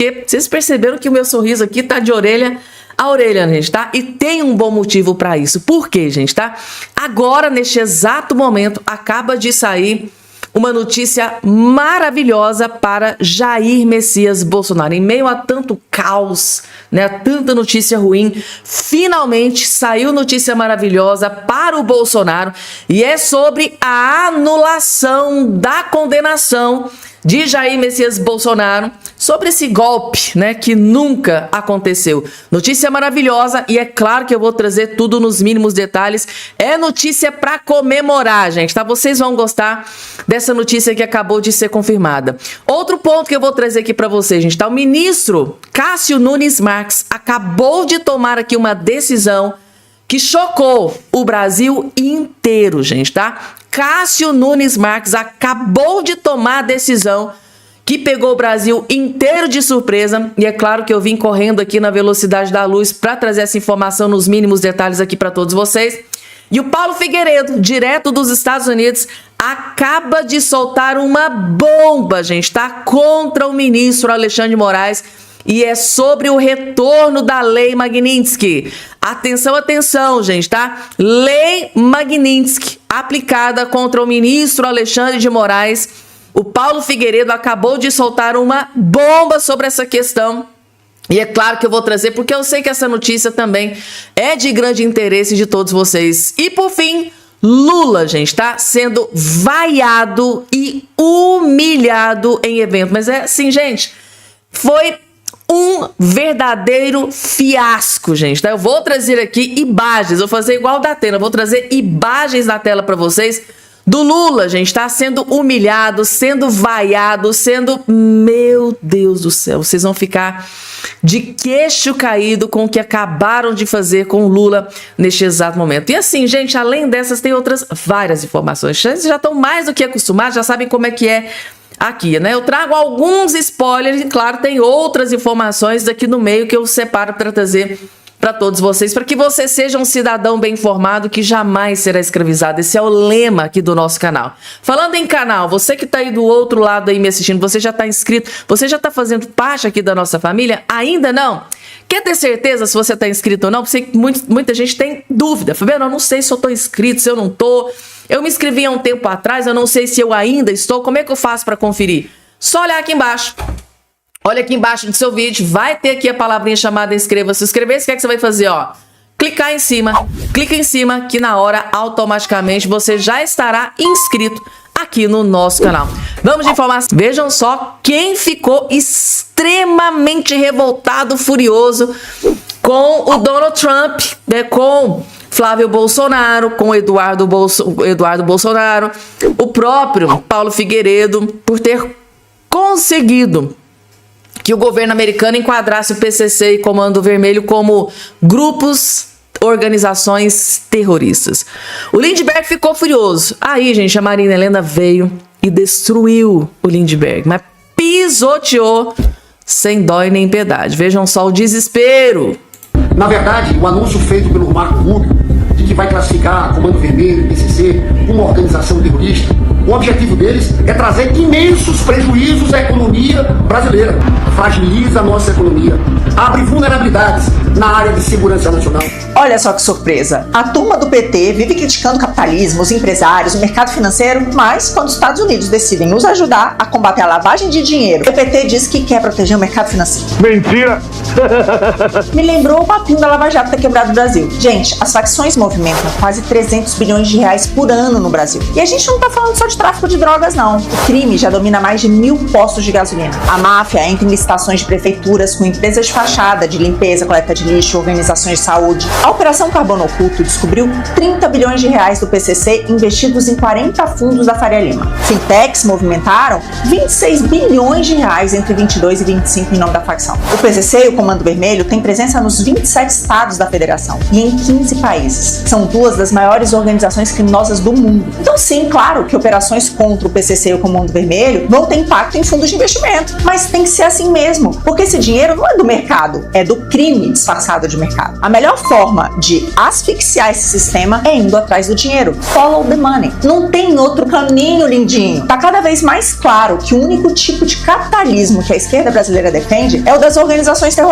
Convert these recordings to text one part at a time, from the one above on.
porque vocês perceberam que o meu sorriso aqui tá de orelha a orelha, gente, tá? E tem um bom motivo para isso. Por quê, gente, tá? Agora, neste exato momento, acaba de sair uma notícia maravilhosa para Jair Messias Bolsonaro. Em meio a tanto caos, né, tanta notícia ruim, finalmente saiu notícia maravilhosa para o Bolsonaro e é sobre a anulação da condenação de Jair Messias Bolsonaro sobre esse golpe, né, que nunca aconteceu. Notícia maravilhosa e é claro que eu vou trazer tudo nos mínimos detalhes. É notícia para comemorar, gente, tá? Vocês vão gostar dessa notícia que acabou de ser confirmada. Outro ponto que eu vou trazer aqui para vocês, gente, tá? O ministro Cássio Nunes Marques acabou de tomar aqui uma decisão que chocou o Brasil inteiro, gente, tá? Cássio Nunes Marques acabou de tomar a decisão que pegou o Brasil inteiro de surpresa. E é claro que eu vim correndo aqui na velocidade da luz para trazer essa informação nos mínimos detalhes aqui para todos vocês. E o Paulo Figueiredo, direto dos Estados Unidos, acaba de soltar uma bomba, gente, tá? Contra o ministro Alexandre de Moraes. E é sobre o retorno da Lei Magnitsky. Atenção, atenção, gente, tá? Lei Magnitsky aplicada contra o ministro Alexandre de Moraes. O Paulo Figueiredo acabou de soltar uma bomba sobre essa questão. E é claro que eu vou trazer, porque eu sei que essa notícia também é de grande interesse de todos vocês. E por fim, Lula, gente, tá sendo vaiado e humilhado em evento. Mas é assim, gente, foi um verdadeiro fiasco, gente, tá? Eu vou trazer aqui imagens, vou fazer igual da Atena, vou trazer imagens na tela para vocês do Lula, gente, tá sendo humilhado, sendo vaiado, sendo... Meu Deus do céu, vocês vão ficar de queixo caído com o que acabaram de fazer com o Lula neste exato momento. E assim, gente, além dessas, tem outras várias informações. Vocês já estão mais do que acostumados, já sabem como é que é aqui, né? Eu trago alguns spoilers e, claro, tem outras informações aqui no meio que eu separo para trazer para todos vocês, para que você seja um cidadão bem informado que jamais será escravizado. Esse é o lema aqui do nosso canal. Falando em canal, você que está aí do outro lado aí me assistindo, você já está inscrito, você já está fazendo parte aqui da nossa família? Ainda não? Quer ter certeza se você está inscrito ou não? Porque muita gente tem dúvida. Fabiano, eu não sei se eu estou inscrito, se eu não estou. Eu me inscrevi há um tempo atrás, eu não sei se eu ainda estou. Como é que eu faço para conferir? Só olhar aqui embaixo. Olha aqui embaixo do seu vídeo, vai ter aqui a palavrinha chamada inscreva-se. Inscrever-se, o que é que você vai fazer? Ó, clicar em cima. Clica em cima que na hora, automaticamente, você já estará inscrito aqui no nosso canal. Vamos de informação. Vejam só quem ficou extremamente revoltado, furioso com o Donald Trump, né, com Flávio Bolsonaro, com Eduardo Bolsonaro, o próprio Paulo Figueiredo, por ter conseguido que o governo americano enquadrasse o PCC e Comando Vermelho como grupos, organizações terroristas. O Lindbergh ficou furioso. Aí, gente, a Marina Helena veio e destruiu o Lindbergh, mas pisoteou sem dó e nem piedade. Vejam só o desespero. Na verdade, o anúncio feito pelo Marco Rubio de que vai classificar Comando Vermelho e PCC como organização terrorista, o objetivo deles é trazer imensos prejuízos à economia brasileira, fragiliza a nossa economia, abre vulnerabilidades na área de segurança nacional. Olha só que surpresa, a turma do PT vive criticando o capitalismo, os empresários, o mercado financeiro, mas quando os Estados Unidos decidem nos ajudar a combater a lavagem de dinheiro, o PT diz que quer proteger o mercado financeiro. Mentira! Me lembrou o papinho da Lava Jato ter quebrado o Brasil. Gente, as facções movimentam quase 300 bilhões de reais por ano no Brasil. E a gente não tá falando só de tráfico de drogas, não. O crime já domina mais de 1.000 postos de gasolina. A máfia entra em licitações de prefeituras com empresas de fachada, de limpeza, coleta de lixo, organizações de saúde. A Operação Carbono Oculto descobriu 30 bilhões de reais do PCC investidos em 40 fundos da Faria Lima. Fintechs movimentaram 26 bilhões de reais entre 22 e 25 em nome da facção. O PCC e o Comando Vermelho tem presença nos 27 estados da federação e em 15 países. São duas das maiores organizações criminosas do mundo. Então sim, claro que operações contra o PCC e o Comando Vermelho vão ter impacto em fundos de investimento, mas tem que ser assim mesmo, porque esse dinheiro não é do mercado, é do crime disfarçado de mercado. A melhor forma de asfixiar esse sistema é indo atrás do dinheiro. Follow the money. Não tem outro caminho, lindinho. Tá cada vez mais claro que o único tipo de capitalismo que a esquerda brasileira defende é o das organizações terroristas.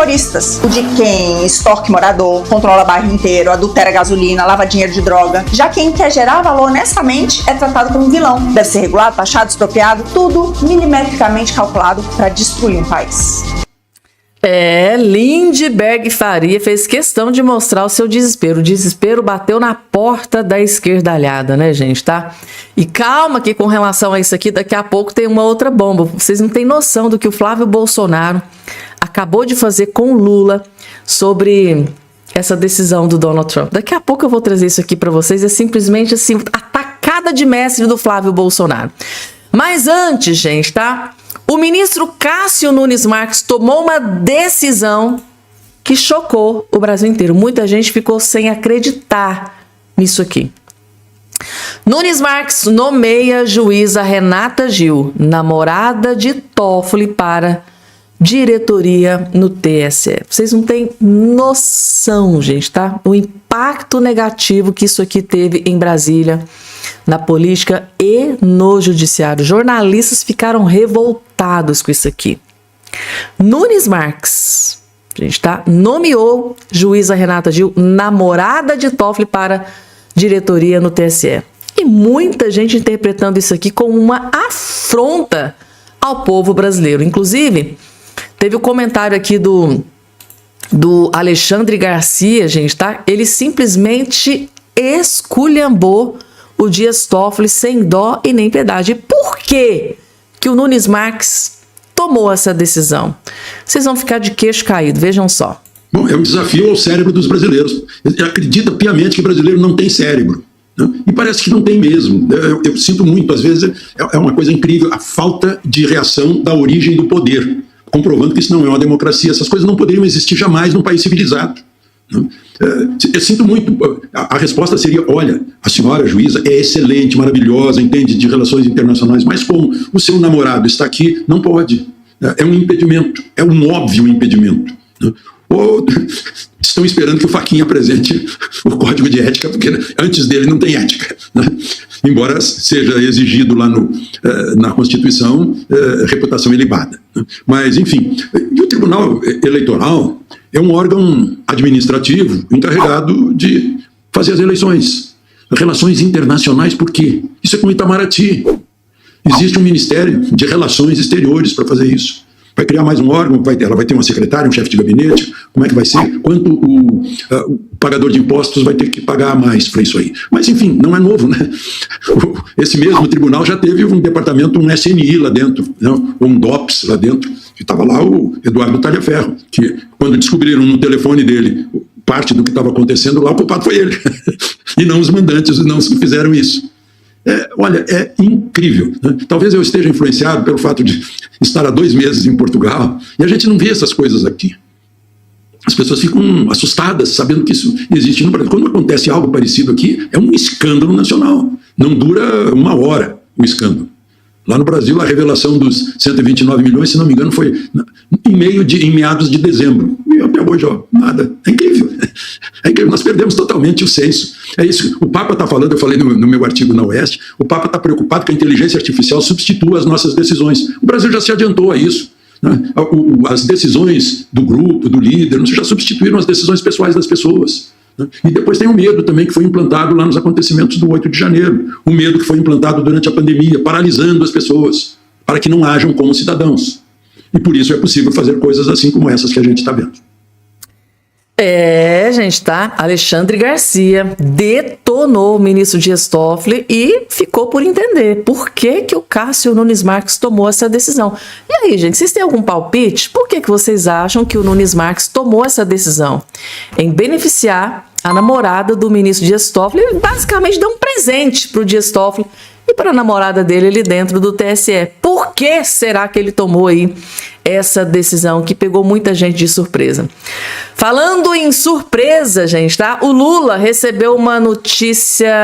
O de quem extorque morador, controla bairro inteiro, adultera gasolina, lava dinheiro de droga. Já quem quer gerar valor honestamente é tratado como vilão. Deve ser regulado, taxado, expropriado, tudo milimetricamente calculado para destruir um país. Lindbergh Faria fez questão de mostrar o seu desespero. O desespero bateu na porta da esquerdalhada, né, gente, tá? E calma que com relação a isso aqui, daqui a pouco tem uma outra bomba. Vocês não têm noção do que o Flávio Bolsonaro acabou de fazer com o Lula sobre essa decisão do Donald Trump. Daqui a pouco eu vou trazer isso aqui para vocês. É simplesmente assim, a tacada de mestre do Flávio Bolsonaro. Mas antes, gente, tá? O ministro Cássio Nunes Marques tomou uma decisão que chocou o Brasil inteiro. Muita gente ficou sem acreditar nisso aqui. Nunes Marques nomeia a juíza Renata Gil, namorada de Toffoli, para diretoria no TSE. Vocês não têm noção, gente, tá? O impacto negativo que isso aqui teve em Brasília, na política e no judiciário. Jornalistas ficaram revoltados com isso aqui. Nunes Marques, gente, tá? Nomeou juíza Renata Gil, namorada de Toffoli, para diretoria no TSE. E muita gente interpretando isso aqui como uma afronta ao povo brasileiro. Inclusive, teve o comentário aqui do Alexandre Garcia, gente, tá? Ele simplesmente esculhambou o Dias Toffoli sem dó e nem piedade. Por que o Nunes Marques tomou essa decisão? Vocês vão ficar de queixo caído, vejam só. Bom, é um desafio ao cérebro dos brasileiros. Ele acredita piamente que o brasileiro não tem cérebro, né? E parece que não tem mesmo. Eu sinto muito, às vezes é uma coisa incrível, a falta de reação da origem do poder, comprovando que isso não é uma democracia. Essas coisas não poderiam existir jamais num país civilizado, né? Eu sinto muito. A resposta seria: olha, a senhora juíza é excelente, maravilhosa, entende de relações internacionais, mas como o seu namorado está aqui, não pode. É um impedimento, é um óbvio impedimento, né? Ou estão esperando que o Fachin apresente o código de ética, porque antes dele não tem ética, né? Embora seja exigido lá na Constituição reputação ilibada, né? Mas, enfim, e o Tribunal Eleitoral é um órgão administrativo encarregado de fazer as eleições. Relações internacionais, por quê? Isso é como Itamaraty. Existe um Ministério de Relações Exteriores para fazer isso. Vai criar mais um órgão, ela vai ter uma secretária, um chefe de gabinete, como é que vai ser? Quanto o pagador de impostos vai ter que pagar a mais para isso aí? Mas, enfim, não é novo, né? Esse mesmo tribunal já teve um departamento, um SNI lá dentro, né? Ou um DOPS lá dentro, que estava lá o Eduardo Talhaferro, que quando descobriram no telefone dele parte do que estava acontecendo lá, o culpado foi ele, e não os mandantes, não os que fizeram isso. Olha, é incrível, né? Talvez eu esteja influenciado pelo fato de estar há 2 meses em Portugal e a gente não vê essas coisas aqui. As pessoas ficam assustadas sabendo que isso existe no Brasil. Quando acontece algo parecido aqui, é um escândalo nacional. Não dura 1 hora o escândalo. Lá no Brasil, a revelação dos 129 milhões, se não me engano, foi em meados de dezembro. E até hoje, nada. É incrível. É incrível. Nós perdemos totalmente o senso. É isso. O Papa está falando, eu falei no meu artigo na Oeste, o Papa está preocupado que a inteligência artificial substitua as nossas decisões. O Brasil já se adiantou a isso, né? As decisões do grupo, do líder, já substituíram as decisões pessoais das pessoas. E depois tem o medo também que foi implantado lá nos acontecimentos do 8 de janeiro. O medo que foi implantado durante a pandemia, paralisando as pessoas, para que não ajam como cidadãos. E por isso é possível fazer coisas assim como essas que a gente está vendo. Gente, tá? Alexandre Garcia detonou o ministro Dias Toffoli e ficou por entender por que o Cássio Nunes Marques tomou essa decisão. E aí, gente, vocês têm algum palpite? Por que vocês acham que o Nunes Marques tomou essa decisão? Em beneficiar a namorada do ministro Dias Toffoli, ele basicamente deu um presente para o Dias Toffoli. e para a namorada dele ali dentro do TSE. Por que será que ele tomou aí essa decisão que pegou muita gente de surpresa? Falando em surpresa, gente, tá? O Lula recebeu uma notícia,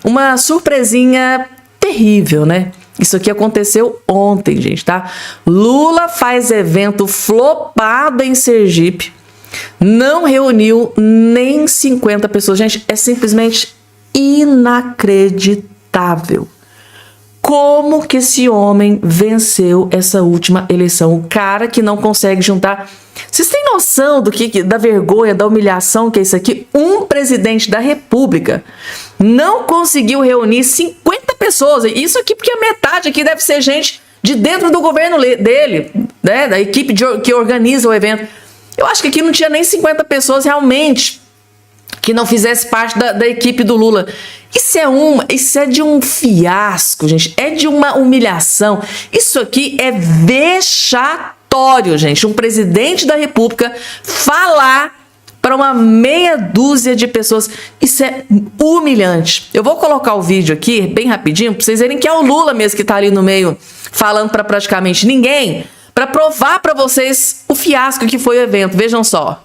uma surpresinha terrível, né? Isso aqui aconteceu ontem, gente, tá? Lula faz evento flopado em Sergipe, não reuniu nem 50 pessoas. Gente, é simplesmente inacreditável. Como que esse homem venceu essa última eleição? O cara que não consegue juntar... Vocês têm noção da vergonha, da humilhação que é isso aqui? Um presidente da República não conseguiu reunir 50 pessoas. Isso aqui porque a metade aqui deve ser gente de dentro do governo dele, né? Da equipe que organiza o evento. Eu acho que aqui não tinha nem 50 pessoas realmente que não fizesse parte da equipe do Lula. Isso é de um fiasco, gente. É de uma humilhação. Isso aqui é vexatório, gente. Um presidente da República falar para uma meia dúzia de pessoas. Isso é humilhante. Eu vou colocar o vídeo aqui, bem rapidinho, para vocês verem que é o Lula mesmo que está ali no meio, falando para praticamente ninguém, para provar para vocês o fiasco que foi o evento. Vejam só.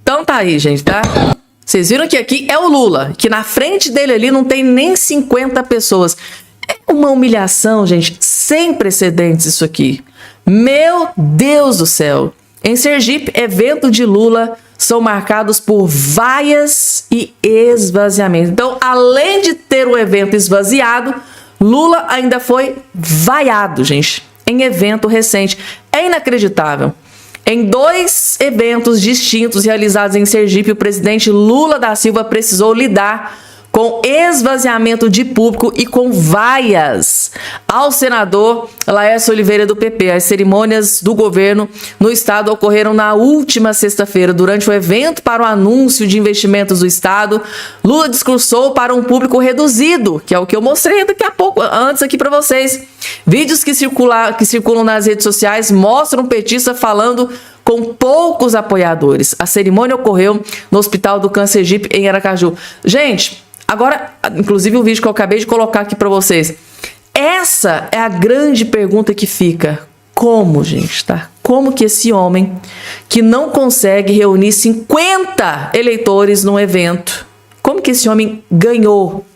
Então tá aí, gente, tá? Vocês viram que aqui é o Lula, que na frente dele ali não tem nem 50 pessoas. É uma humilhação, gente, sem precedentes isso aqui. Meu Deus do céu. Em Sergipe, evento de Lula são marcados por vaias e esvaziamento. Então, além de ter o evento esvaziado, Lula ainda foi vaiado, gente, em evento recente. É inacreditável. Em 2 eventos distintos realizados em Sergipe, o presidente Lula da Silva precisou lidar com esvaziamento de público e com vaias ao senador Laércio Oliveira do PP. As cerimônias do governo no estado ocorreram na última sexta-feira. Durante o evento para o anúncio de investimentos do estado, Lula discursou para um público reduzido, que é o que eu mostrei daqui a pouco, antes aqui para vocês. Vídeos que circulam nas redes sociais mostram um petista falando com poucos apoiadores. A cerimônia ocorreu no Hospital do Câncer Sergipe, em Aracaju. Gente, agora, inclusive o vídeo que eu acabei de colocar aqui para vocês. Essa é a grande pergunta que fica. Como, gente, tá? Como que esse homem que não consegue reunir 50 eleitores num evento, como que esse homem ganhou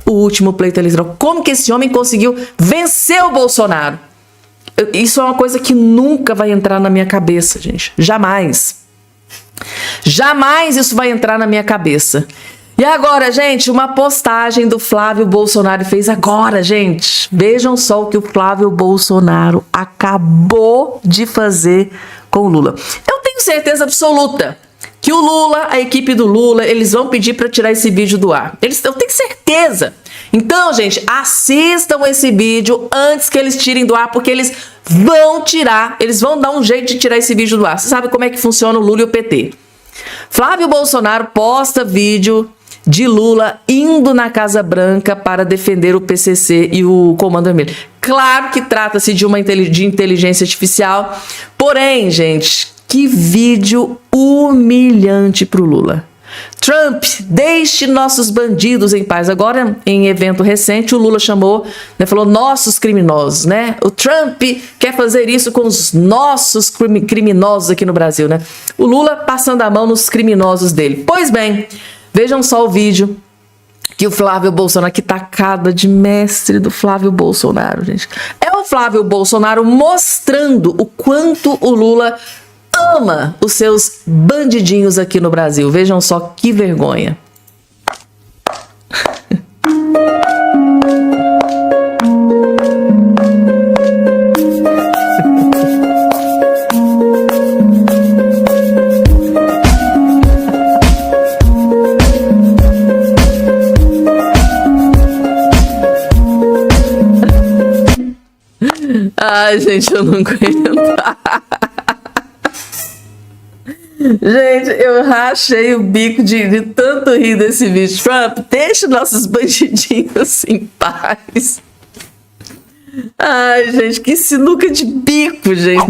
o último pleito eleitoral? Como que esse homem conseguiu vencer o Bolsonaro? Isso é uma coisa que nunca vai entrar na minha cabeça, gente. Jamais. Jamais isso vai entrar na minha cabeça. E agora, gente, uma postagem do Flávio Bolsonaro fez agora, gente. Vejam só o que o Flávio Bolsonaro acabou de fazer com o Lula. Eu tenho certeza absoluta que o Lula, a equipe do Lula, eles vão pedir para tirar esse vídeo do ar. Eu tenho certeza. Então, gente, assistam esse vídeo antes que eles tirem do ar, porque eles vão tirar, eles vão dar um jeito de tirar esse vídeo do ar. Você sabe como é que funciona o Lula e o PT. Flávio Bolsonaro posta vídeo de Lula indo na Casa Branca para defender o PCC e o Comando Vermelho. Claro que trata-se de inteligência artificial, porém, gente, que vídeo humilhante para o Lula. Trump, deixe nossos bandidos em paz. Agora, em evento recente, o Lula chamou, né, falou nossos criminosos, né? O Trump quer fazer isso com os nossos criminosos aqui no Brasil, né? O Lula passando a mão nos criminosos dele. Pois bem, vejam só o vídeo que o Flávio Bolsonaro, que tacada de mestre do Flávio Bolsonaro, gente. É o Flávio Bolsonaro mostrando o quanto o Lula ama os seus bandidinhos aqui no Brasil. Vejam só que vergonha. Ai, gente, eu não aguento. Gente, eu rachei o bico de tanto rir desse vídeo. Trump, deixa nossos bandidinhos em paz. Ai, gente, que sinuca de bico, gente,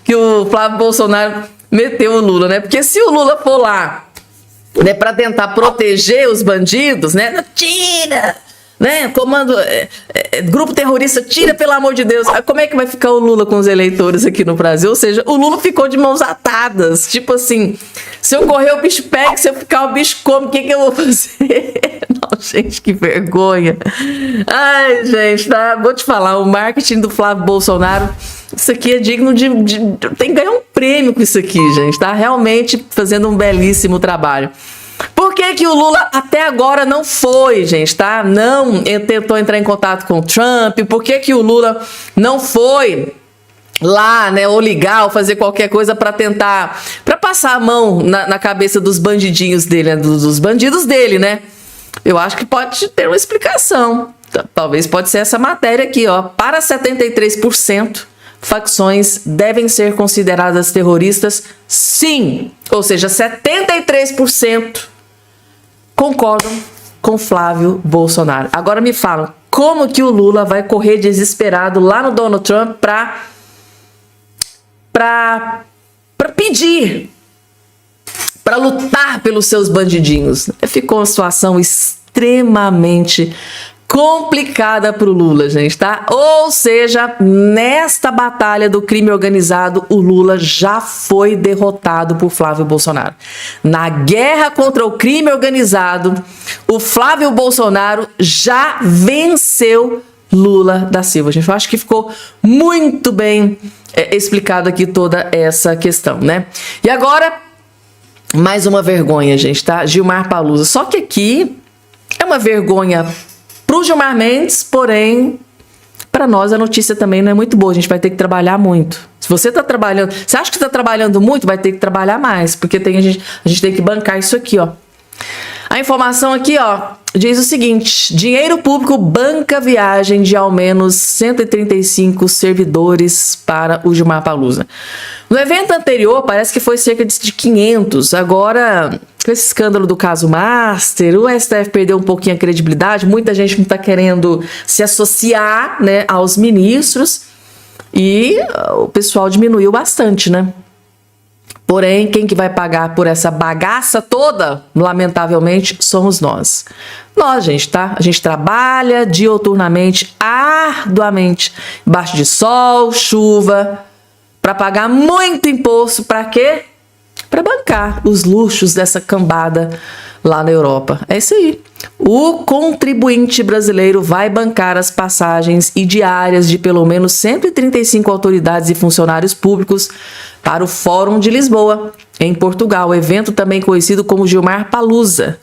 que o Flávio Bolsonaro meter o Lula, né? Porque se o Lula for lá, né, para tentar proteger os bandidos, né? Tira! Né? Comando, grupo terrorista, tira, pelo amor de Deus. Como é que vai ficar o Lula com os eleitores aqui no Brasil? Ou seja, o Lula ficou de mãos atadas. Tipo assim, se eu correr o bicho pega, se eu ficar o bicho come, o que eu vou fazer? Não, gente, que vergonha. Ai, gente, tá? Vou te falar, o marketing do Flávio Bolsonaro, isso aqui é digno de tem que ganhar um prêmio com isso aqui, gente, tá? Realmente fazendo um belíssimo trabalho. Por que o Lula até agora não foi, gente, tá? Não tentou entrar em contato com o Trump? Por que o Lula não foi lá, né, ou ligar, ou fazer qualquer coisa para tentar, para passar a mão na cabeça dos bandidinhos dele, né? Dos bandidos dele, né? Eu acho que pode ter uma explicação. Talvez pode ser essa matéria aqui, ó. Para 73%, facções devem ser consideradas terroristas, sim. Ou seja, 73% concordam com Flávio Bolsonaro. Agora me falam, como que o Lula vai correr desesperado lá no Donald Trump para pedir, para lutar pelos seus bandidinhos? Ficou uma situação extremamente complicada para o Lula, gente, tá? Ou seja, nesta batalha do crime organizado, o Lula já foi derrotado por Flávio Bolsonaro. Na guerra contra o crime organizado, o Flávio Bolsonaro já venceu Lula da Silva. Gente, eu acho que ficou muito bem explicado aqui toda essa questão, né? E agora, mais uma vergonha, gente, tá? Gilmar Palusa. Só que aqui é uma vergonha pro Gilmar Mendes, porém, para nós a notícia também não é muito boa. A gente vai ter que trabalhar muito. Se você está trabalhando, você acha que está trabalhando muito, vai ter que trabalhar mais, porque a gente tem que bancar isso aqui, ó. A informação aqui, ó, diz o seguinte: dinheiro público banca viagem de ao menos 135 servidores para o Gilmar Palusa. No evento anterior, parece que foi cerca de 500. Agora, com esse escândalo do caso Master, o STF perdeu um pouquinho a credibilidade. Muita gente não está querendo se associar, né, aos ministros. E o pessoal diminuiu bastante, né? Porém, quem que vai pagar por essa bagaça toda, lamentavelmente, somos nós. Nós, gente, tá? A gente trabalha dioturnamente, arduamente, embaixo de sol, chuva, para pagar muito imposto. Para quê? Para bancar os luxos dessa cambada lá na Europa. É isso aí. O contribuinte brasileiro vai bancar as passagens e diárias de pelo menos 135 autoridades e funcionários públicos para o Fórum de Lisboa, em Portugal, evento também conhecido como Gilmar Palusa.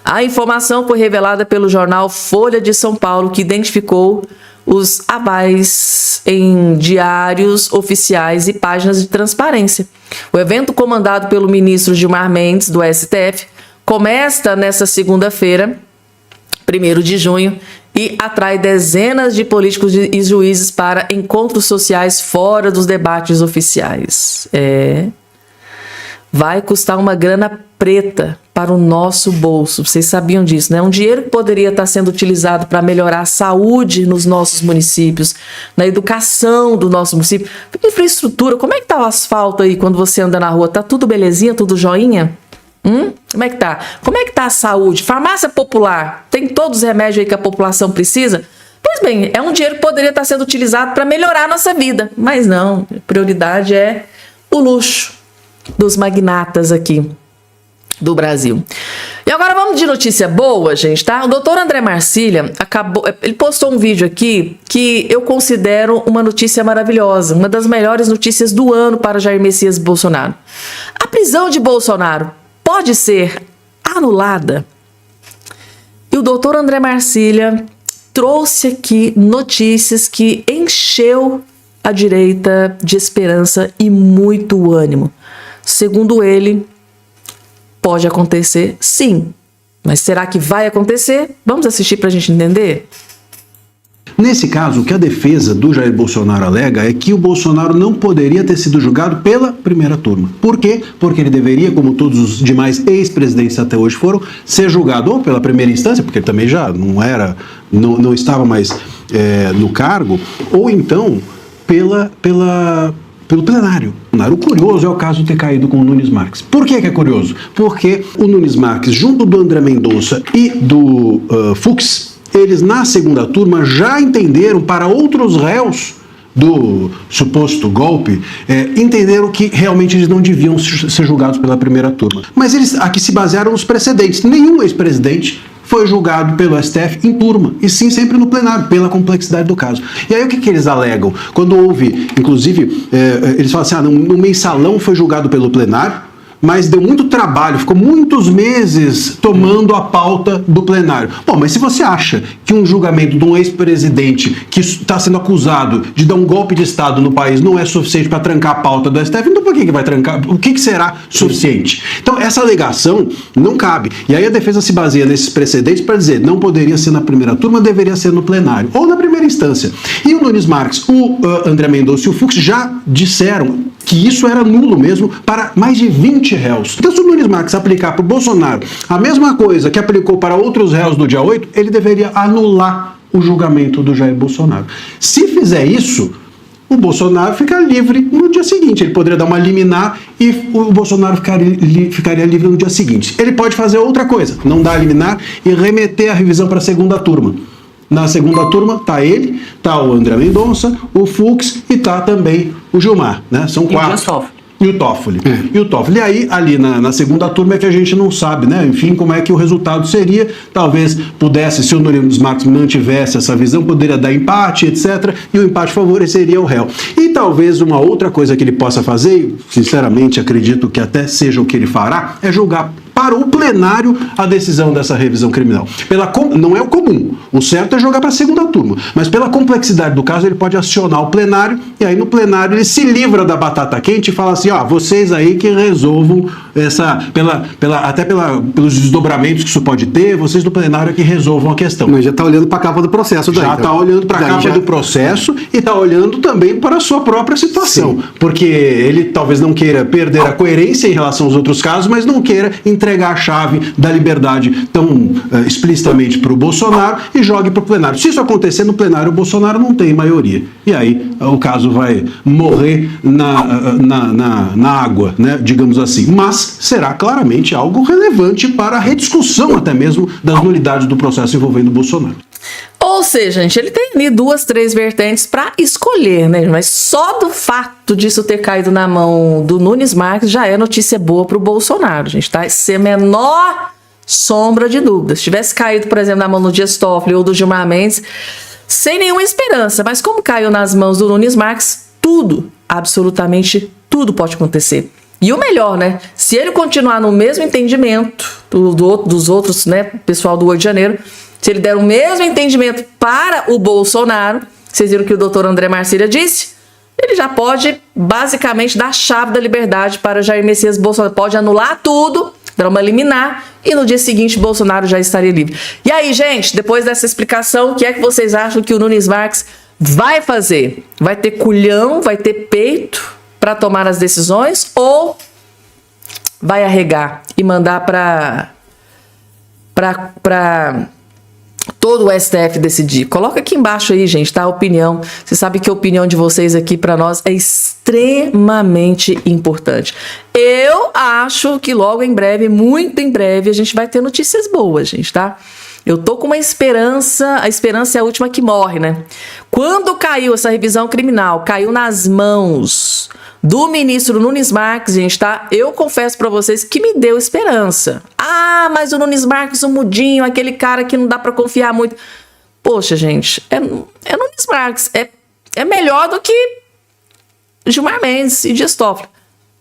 A informação foi revelada pelo jornal Folha de São Paulo, que identificou os avais em diários oficiais e páginas de transparência. O evento, comandado pelo ministro Gilmar Mendes, do STF, começa nesta segunda-feira, 1º de junho, e atrai dezenas de políticos e juízes para encontros sociais fora dos debates oficiais. Vai custar uma grana preta para o nosso bolso. Vocês sabiam disso, né? Um dinheiro que poderia estar sendo utilizado para melhorar a saúde nos nossos municípios, na educação do nosso município. Infraestrutura, como é que tá o asfalto aí quando você anda na rua? Tá tudo belezinha, tudo joinha? Como é que tá? Como é que tá a saúde? Farmácia popular, tem todos os remédios aí que a população precisa? Pois bem, é um dinheiro que poderia estar sendo utilizado para melhorar a nossa vida. Mas não, a prioridade é o luxo dos magnatas aqui do Brasil. E agora vamos de notícia boa, gente, tá? O doutor André Marcília ele postou um vídeo aqui que eu considero uma notícia maravilhosa, uma das melhores notícias do ano para Jair Messias Bolsonaro. A prisão de Bolsonaro pode ser anulada? E o doutor André Marcília trouxe aqui notícias que encheu a direita de esperança e muito ânimo. Segundo ele, pode acontecer sim. Mas será que vai acontecer? Vamos assistir para a gente entender? Nesse caso, o que a defesa do Jair Bolsonaro alega é que o Bolsonaro não poderia ter sido julgado pela primeira turma. Por quê? Porque ele deveria, como todos os demais ex-presidentes até hoje foram, ser julgado ou pela primeira instância, porque ele também já não estava mais no cargo, ou então pelo plenário. O curioso é o caso ter caído com o Nunes Marques. Por que é curioso? Porque o Nunes Marques, junto do André Mendonça e do Fux, eles na segunda turma já entenderam para outros réus do suposto golpe, entenderam que realmente eles não deviam ser julgados pela primeira turma. Mas eles aqui se basearam nos precedentes. Nenhum ex-presidente foi julgado pelo STF em turma, e sim sempre no plenário, pela complexidade do caso. E aí o que eles alegam? Quando houve, inclusive, eles falam assim, no mensalão foi julgado pelo plenário, mas deu muito trabalho, ficou muitos meses tomando a pauta do plenário. Bom, mas se você acha que um julgamento de um ex-presidente que está sendo acusado de dar um golpe de Estado no país não é suficiente para trancar a pauta do STF, então por que vai trancar? O que será suficiente? Então, essa alegação não cabe. E aí a defesa se baseia nesses precedentes para dizer não poderia ser na primeira turma, deveria ser no plenário, ou na primeira instância. E o Nunes Marques, o André Mendonça e o Fux já disseram que isso era nulo mesmo para mais de 20 réus. Então, se o Nunes Marques aplicar para o Bolsonaro a mesma coisa que aplicou para outros réus do dia 8, ele deveria anular o julgamento do Jair Bolsonaro. Se fizer isso, o Bolsonaro fica livre no dia seguinte. Ele poderia dar uma liminar e o Bolsonaro ficaria livre no dia seguinte. Ele pode fazer outra coisa, não dar a liminar e remeter a revisão para a segunda turma. Na segunda turma está ele, está o André Mendonça, o Fux e está também o Gilmar, né? São 4. E o Toffoli. E o Toffoli. E aí, ali na segunda turma é que a gente não sabe, né? Enfim, como é que o resultado seria. Talvez pudesse, se o Nunes Marques mantivesse essa visão, poderia dar empate, etc. E o empate favoreceria o réu. E talvez uma outra coisa que ele possa fazer, e sinceramente acredito que até seja o que ele fará, é julgar para o plenário a decisão dessa revisão criminal. Não é o comum. O certo é jogar para a segunda turma. Mas pela complexidade do caso, ele pode acionar o plenário e aí no plenário ele se livra da batata quente e fala assim, vocês aí que resolvam pelos desdobramentos que isso pode ter, vocês do plenário que resolvam a questão. Mas já está olhando para a capa do processo daí. Já está olhando para a capa do processo e está olhando também para a sua própria situação. Sim. Porque ele talvez não queira perder a coerência em relação aos outros casos, mas não queira entregar a chave da liberdade tão explicitamente para o Bolsonaro e jogue para o plenário. Se isso acontecer no plenário, o Bolsonaro não tem maioria. E aí o caso vai morrer na água, né, digamos assim. Mas será claramente algo relevante para a rediscussão até mesmo das nulidades do processo envolvendo o Bolsonaro. Ou seja, gente, ele tem ali 2, 3 vertentes para escolher, né? Mas só do fato disso ter caído na mão do Nunes Marques já é notícia boa para o Bolsonaro, gente, tá? Sem a menor sombra de dúvida. Se tivesse caído, por exemplo, na mão do Dias Toffoli ou do Gilmar Mendes, sem nenhuma esperança. Mas como caiu nas mãos do Nunes Marques, tudo, absolutamente tudo pode acontecer. E o melhor, né? Se ele continuar no mesmo entendimento dos outros, né, pessoal do 8 de janeiro, se ele der o mesmo entendimento para o Bolsonaro, vocês viram que o doutor André Marcília disse, ele já pode basicamente dar a chave da liberdade para Jair Messias Bolsonaro. Pode anular tudo, dar uma liminar e no dia seguinte Bolsonaro já estaria livre. E aí, gente, depois dessa explicação, o que é que vocês acham que o Nunes Marques vai fazer? Vai ter culhão, vai ter peito para tomar as decisões ou vai arregar e mandar para todo o STF decidir? Coloca aqui embaixo aí, gente, tá? A opinião. Você sabe que a opinião de vocês aqui para nós é extremamente importante. Eu acho que logo em breve, muito em breve, a gente vai ter notícias boas, gente, tá? Eu tô com uma esperança, a esperança é a última que morre, né? Quando caiu essa revisão criminal, caiu nas mãos do ministro Nunes Marques, gente, tá? Eu confesso pra vocês que me deu esperança. Mas o Nunes Marques, o mudinho, aquele cara que não dá pra confiar muito. Poxa, gente, é Nunes Marques. É melhor do que Gilmar Mendes e Dias Toffoli.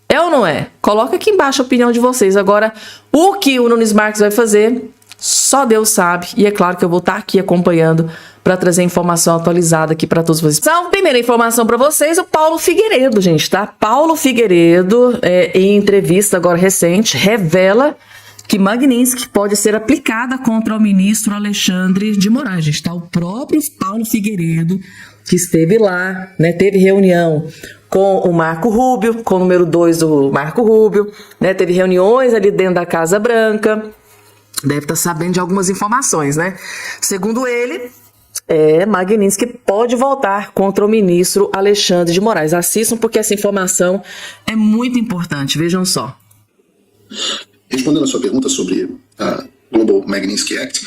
É ou não é? Coloca aqui embaixo a opinião de vocês. Agora, o que o Nunes Marques vai fazer, só Deus sabe. E é claro que eu vou estar aqui acompanhando para trazer informação atualizada aqui para todos vocês. Então, primeira informação para vocês, o Paulo Figueiredo, gente, tá? Paulo Figueiredo, em entrevista agora recente, revela que Magnitsky pode ser aplicada contra o ministro Alexandre de Moraes, gente, tá? O próprio Paulo Figueiredo, que esteve lá, né, teve reunião com o Marco Rubio, com o número 2 do Marco Rubio, né, teve reuniões ali dentro da Casa Branca, deve estar sabendo de algumas informações, né? Segundo ele, Magnitsky pode voltar contra o ministro Alexandre de Moraes. Assistam, porque essa informação é muito importante. Vejam só. Respondendo a sua pergunta sobre a Global Magnitsky Act,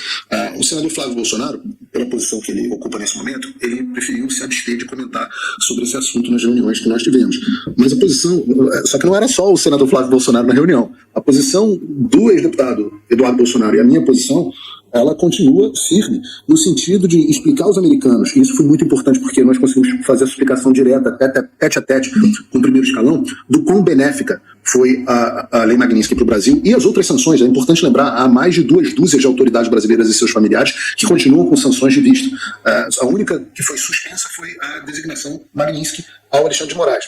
o senador Flávio Bolsonaro, pela posição que ele ocupa nesse momento, ele preferiu se abster de comentar sobre esse assunto nas reuniões que nós tivemos. Mas a posição, só que não era só o senador Flávio Bolsonaro na reunião. A posição do ex-deputado Eduardo Bolsonaro e a minha posição, ela continua firme no sentido de explicar aos americanos, e isso foi muito importante porque nós conseguimos fazer essa explicação direta, tete a tete, com o primeiro escalão, do quão benéfica foi a Lei Magnitsky para o Brasil e as outras sanções. É importante lembrar, há mais de 2 dúzias de autoridades brasileiras e seus familiares que continuam com sanções de vista. A única que foi suspensa foi a designação Magnitsky ao Alexandre de Moraes.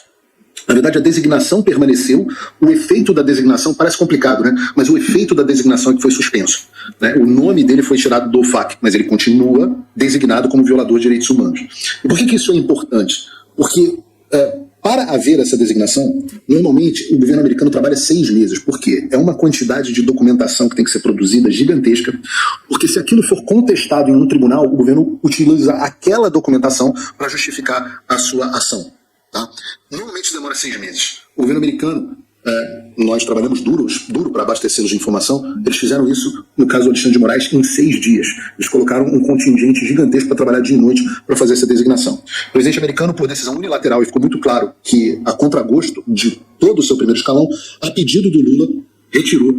Na verdade, a designação permaneceu, o efeito da designação parece complicado, né? Mas o efeito da designação é que foi suspenso, né? O nome dele foi tirado do OFAC, mas ele continua designado como violador de direitos humanos. E por que isso é importante? Porque para haver essa designação, normalmente o governo americano trabalha 6 meses. Por quê? É uma quantidade de documentação que tem que ser produzida gigantesca, porque se aquilo for contestado em um tribunal, o governo utiliza aquela documentação para justificar a sua ação. Tá? Normalmente demora 6 meses. O governo americano, nós trabalhamos duro para abastecê-los de informação. Eles fizeram isso, no caso do Alexandre de Moraes, em 6 dias. Eles colocaram um contingente gigantesco para trabalhar dia e noite para fazer essa designação. O presidente americano, por decisão unilateral, e ficou muito claro que, a contragosto de todo o seu primeiro escalão, a pedido do Lula, retirou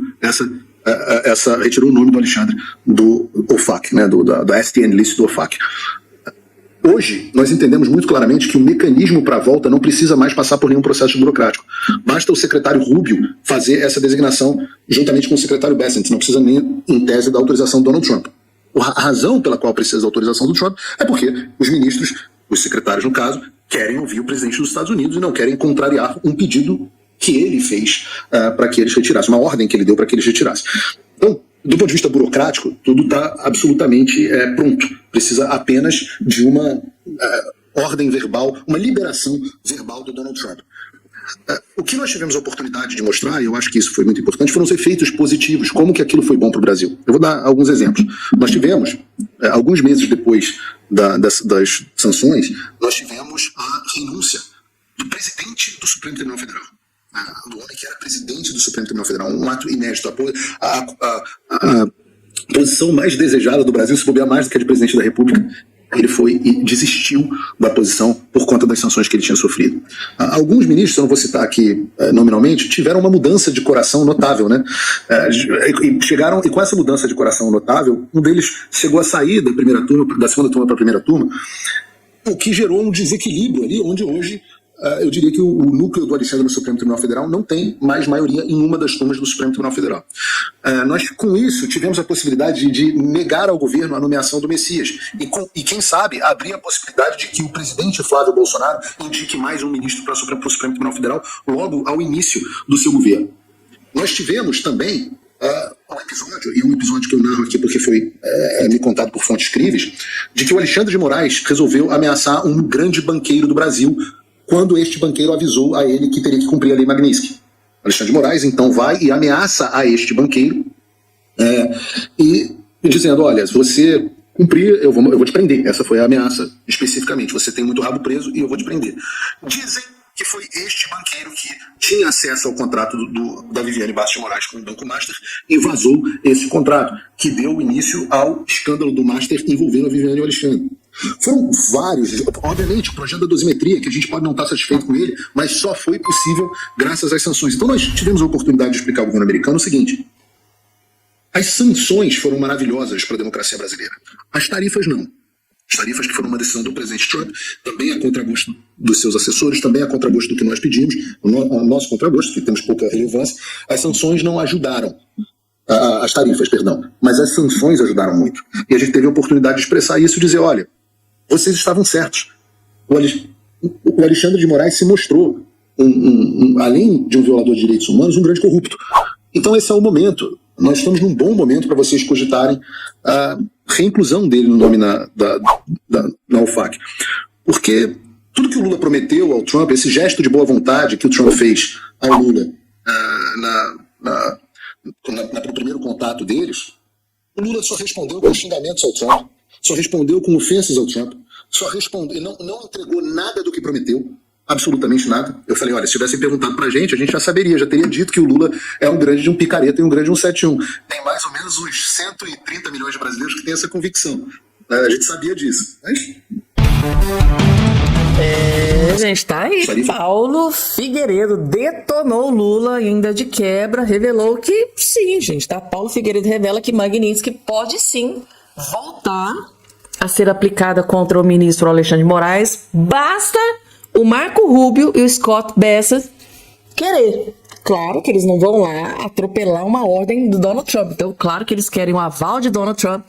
o nome do Alexandre do OFAC, né, da STN List do OFAC. Hoje, nós entendemos muito claramente que o mecanismo para a volta não precisa mais passar por nenhum processo burocrático. Basta o secretário Rubio fazer essa designação juntamente com o secretário Bessent. Não precisa nem, em tese, da autorização do Donald Trump. A razão pela qual precisa da autorização do Trump é porque os ministros, os secretários no caso, querem ouvir o presidente dos Estados Unidos e não querem contrariar um pedido que ele fez para que eles retirassem, uma ordem que ele deu para que eles retirassem. Então, do ponto de vista burocrático, tudo está absolutamente pronto. Precisa apenas de uma ordem verbal, uma liberação verbal do Donald Trump. O que nós tivemos a oportunidade de mostrar, e eu acho que isso foi muito importante, foram os efeitos positivos, como que aquilo foi bom para o Brasil. Eu vou dar alguns exemplos. Nós tivemos, alguns meses depois das sanções, nós tivemos a renúncia do presidente do Supremo Tribunal Federal. Do homem que era presidente do Supremo Tribunal Federal, um ato inédito, a posição mais desejada do Brasil, se bobear mais do que a de presidente da República, ele foi e desistiu da posição por conta das sanções que ele tinha sofrido. Alguns ministros, eu não vou citar aqui nominalmente, tiveram uma mudança de coração notável, né? E com essa mudança de coração notável, um deles chegou a sair da segunda turma para a primeira turma, o que gerou um desequilíbrio ali, onde hoje eu diria que o núcleo do Alexandre no Supremo Tribunal Federal não tem mais maioria em uma das turmas do Supremo Tribunal Federal. Nós, com isso, tivemos a possibilidade de negar ao governo a nomeação do Messias e quem sabe, abrir a possibilidade de que o presidente Flávio Bolsonaro indique mais um ministro para o Supremo Tribunal Federal logo ao início do seu governo. Nós tivemos também um episódio, e um episódio que eu narro aqui porque foi me contado por fontes críveis, de que o Alexandre de Moraes resolveu ameaçar um grande banqueiro do Brasil quando este banqueiro avisou a ele que teria que cumprir a Lei Magnitsky. Alexandre de Moraes, então, vai e ameaça a este banqueiro e dizendo, olha, se você cumprir, eu vou te prender. Essa foi a ameaça, especificamente. Você tem muito rabo preso e eu vou te prender. Dizem que foi este banqueiro que tinha acesso ao contrato da Viviane Bastos de Moraes com o Banco Master e vazou esse contrato, que deu início ao escândalo do Master envolvendo a Viviane e o Alexandre. Foram vários, obviamente, o projeto da dosimetria, que a gente pode não estar satisfeito com ele, mas só foi possível graças às sanções. Então nós tivemos a oportunidade de explicar ao governo americano o seguinte: as sanções foram maravilhosas para a democracia brasileira. As tarifas não. As tarifas, que foram uma decisão do presidente Trump, também a contragosto dos seus assessores, também a contragosto do que nós pedimos, o nosso contragosto, que temos pouca relevância. As sanções não ajudaram. As tarifas, perdão. Mas as sanções ajudaram muito. E a gente teve a oportunidade de expressar isso e dizer, olha, vocês estavam certos. O Alexandre de Moraes se mostrou, além de um violador de direitos humanos, um grande corrupto. Então esse é o momento. Nós estamos num bom momento para vocês cogitarem a reinclusão dele no nome na OFAC. Porque tudo que o Lula prometeu ao Trump, esse gesto de boa vontade que o Trump fez ao Lula no primeiro contato deles, o Lula só respondeu com xingamentos ao Trump. só respondeu com ofensas ao Trump, só respondeu, não entregou nada do que prometeu, absolutamente nada. Eu falei, olha, se tivessem perguntado pra gente, a gente já saberia, já teria dito que o Lula é um grande de um picareta e um grande de um 71. Tem mais ou menos uns 130 milhões de brasileiros que têm essa convicção. A gente sabia disso, mas... Gente, tá aí. Paulo Figueiredo detonou Lula ainda de quebra, revelou que sim, gente, tá? Paulo Figueiredo revela que Magnitsky pode sim voltar a ser aplicada contra o ministro Alexandre de Moraes. Basta o Marco Rubio e o Scott Bessent querer. Claro que eles não vão lá atropelar uma ordem do Donald Trump. Então, claro que eles querem o aval de Donald Trump,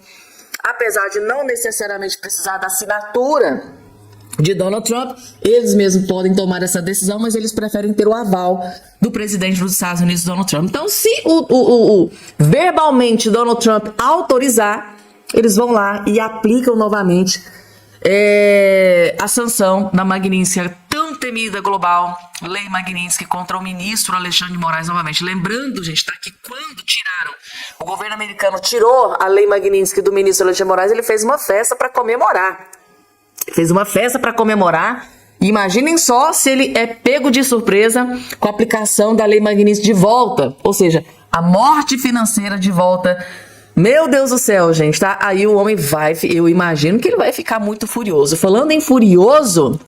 apesar de não necessariamente precisar da assinatura de Donald Trump. Eles mesmos podem tomar essa decisão, mas eles preferem ter o aval do presidente dos Estados Unidos, Donald Trump. Então, se verbalmente Donald Trump autorizar, eles vão lá e aplicam novamente a sanção da Magnitsky, tão temida global, Lei Magnitsky, contra o ministro Alexandre de Moraes novamente. Lembrando, gente, tá, que quando o governo americano tirou a Lei Magnitsky do ministro Alexandre de Moraes, ele fez uma festa para comemorar. E imaginem só se ele é pego de surpresa com a aplicação da Lei Magnitsky de volta, ou seja, a morte financeira de volta. Meu Deus do céu, gente, tá? Aí o homem eu imagino que ele vai ficar muito furioso. Falando em furioso,